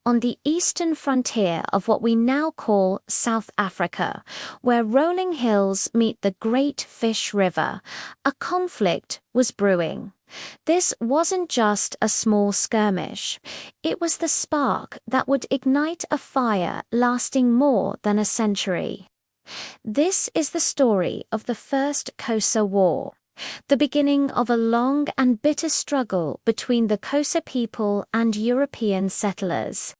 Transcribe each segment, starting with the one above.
on the eastern frontier of what we now call South Africa, where rolling hills meet the Great Fish River, a conflict was brewing. This wasn't just a small skirmish. It was the spark that would ignite a fire lasting more than a century. This is the story of the First Xhosa War, the beginning of a long and bitter struggle between the Xhosa people and European settlers.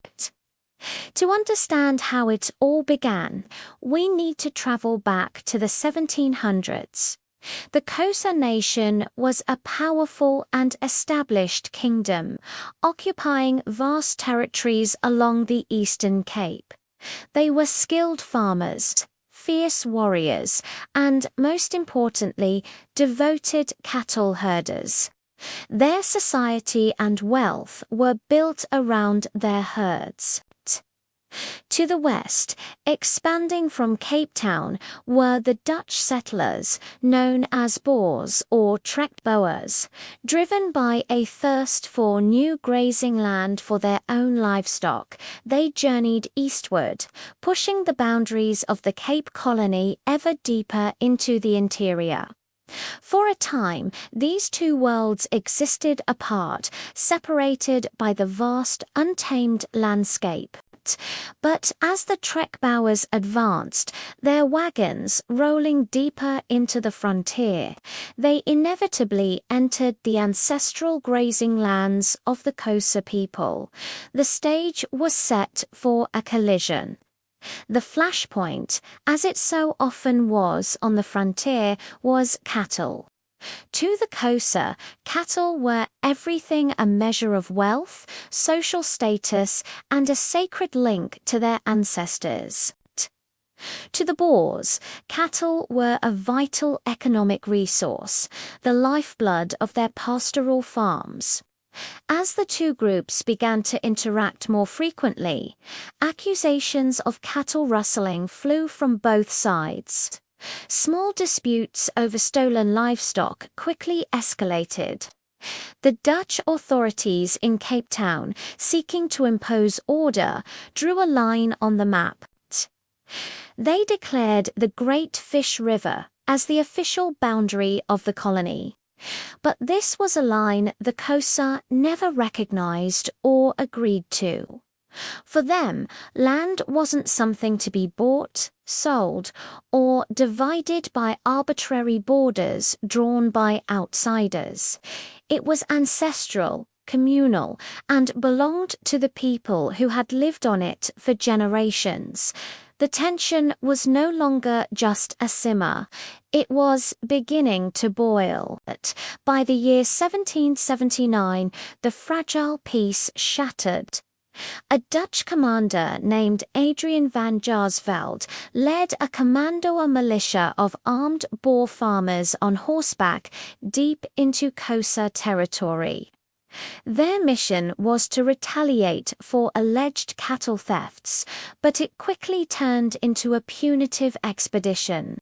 To understand how it all began, we need to travel back to the 1700s. The Xhosa nation was a powerful and established kingdom, occupying vast territories along the Eastern Cape. They were skilled farmers, fierce warriors, and, most importantly, devoted cattle herders. Their society and wealth were built around their herds. To the west, expanding from Cape Town, were the Dutch settlers, known as Boers or trekboers, driven by a thirst for new grazing land for their own livestock. They journeyed eastward, pushing the boundaries of the Cape Colony ever deeper into the interior. For a time, these two worlds existed apart, separated by the vast, untamed landscape. But as the trekboers advanced, their wagons rolling deeper into the frontier, they inevitably entered the ancestral grazing lands of the Xhosa people. The stage was set for a collision. The flashpoint, as it so often was on the frontier, was cattle. To the Xhosa, cattle were everything: a measure of wealth, social status, and a sacred link to their ancestors. To the Boers, cattle were a vital economic resource, the lifeblood of their pastoral farms. As the two groups began to interact more frequently, accusations of cattle rustling flew from both sides. Small disputes over stolen livestock quickly escalated. The Dutch authorities in Cape Town, seeking to impose order, drew a line on the map. They declared the Great Fish River as the official boundary of the colony. But this was a line the Xhosa never recognized or agreed to. For them, land wasn't something to be bought, sold, or divided by arbitrary borders drawn by outsiders. It was ancestral, communal, and belonged to the people who had lived on it for generations. The tension was no longer just a simmer. It was beginning to boil. By the year 1779, the fragile peace shattered. A Dutch commander named Adrian van Jaarsveld led a commando militia of armed Boer farmers on horseback deep into Xhosa territory. Their mission was to retaliate for alleged cattle thefts, but it quickly turned into a punitive expedition.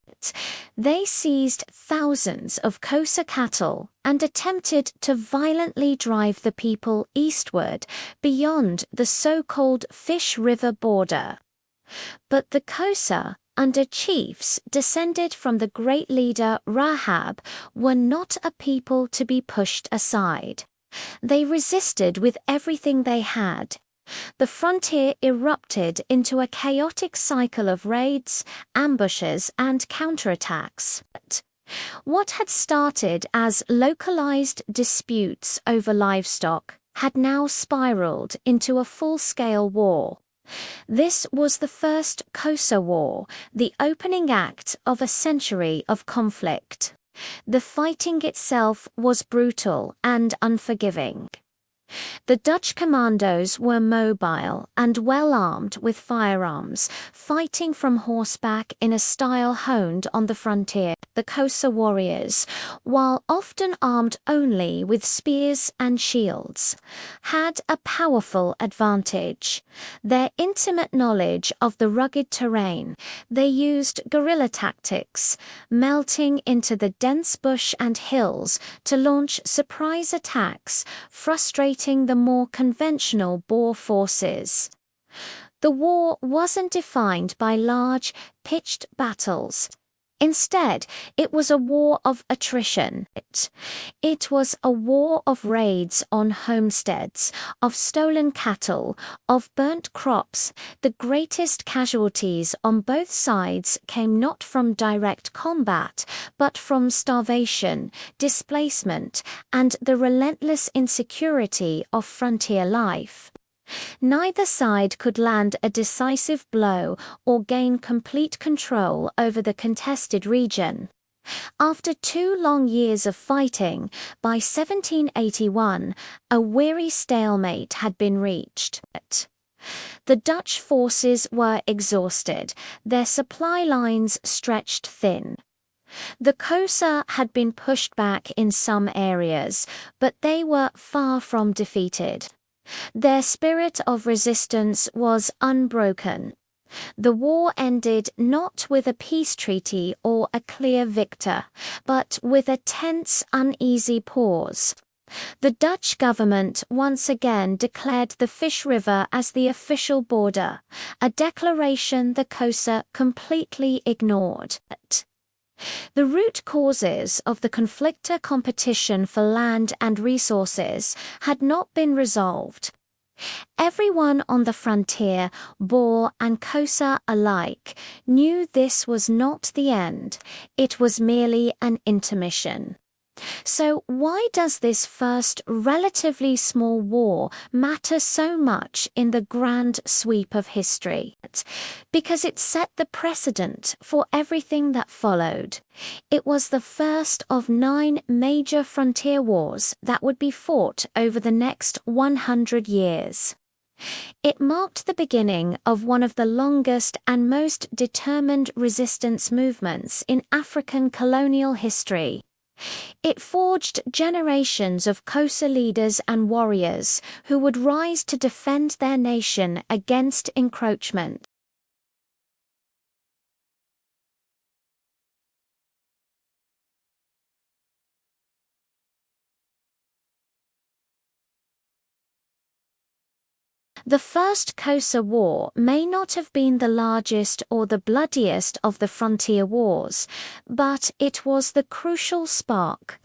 They seized thousands of Xhosa cattle and attempted to violently drive the people eastward beyond the so-called Fish River border. But the Xhosa, under chiefs descended from the great leader Rahab, were not a people to be pushed aside. They resisted with everything they had. The frontier erupted into a chaotic cycle of raids, ambushes, and counterattacks. What had started as localized disputes over livestock had now spiraled into a full-scale war. This was the First Xhosa War, the opening act of a century of conflict. The fighting itself was brutal and unforgiving. The Dutch commandos were mobile and well armed with firearms, fighting from horseback in a style honed on the frontier. The Xhosa warriors, while often armed only with spears and shields, had a powerful advantage: their intimate knowledge of the rugged terrain. They used guerrilla tactics, melting into the dense bush and hills to launch surprise attacks, frustrating fighting the more conventional Boer forces. The war wasn't defined by large, pitched battles. Instead, it was a war of attrition. It was a war of raids on homesteads, of stolen cattle, of burnt crops. The greatest casualties on both sides came not from direct combat, but from starvation, displacement, and the relentless insecurity of frontier life. Neither side could land a decisive blow or gain complete control over the contested region. After 2 long years of fighting, by 1781, a weary stalemate had been reached. The Dutch forces were exhausted, their supply lines stretched thin. The Xhosa had been pushed back in some areas, but they were far from defeated. Their spirit of resistance was unbroken. The war ended not with a peace treaty or a clear victor, but with a tense, uneasy pause. The Dutch government once again declared the Fish River as the official border, a declaration the Xhosa completely ignored. The root causes of the conflictor competition for land and resources had not been resolved. Everyone on the frontier, Boer and Xhosa alike, knew this was not the end, it was merely an intermission. So why does this first relatively small war matter so much in the grand sweep of history? Because it set the precedent for everything that followed. It was the first of 9 major frontier wars that would be fought over the next 100 years. It marked the beginning of one of the longest and most determined resistance movements in African colonial history. It forged generations of Xhosa leaders and warriors who would rise to defend their nation against encroachment. The First Xhosa War may not have been the largest or the bloodiest of the frontier wars, but it was the crucial spark.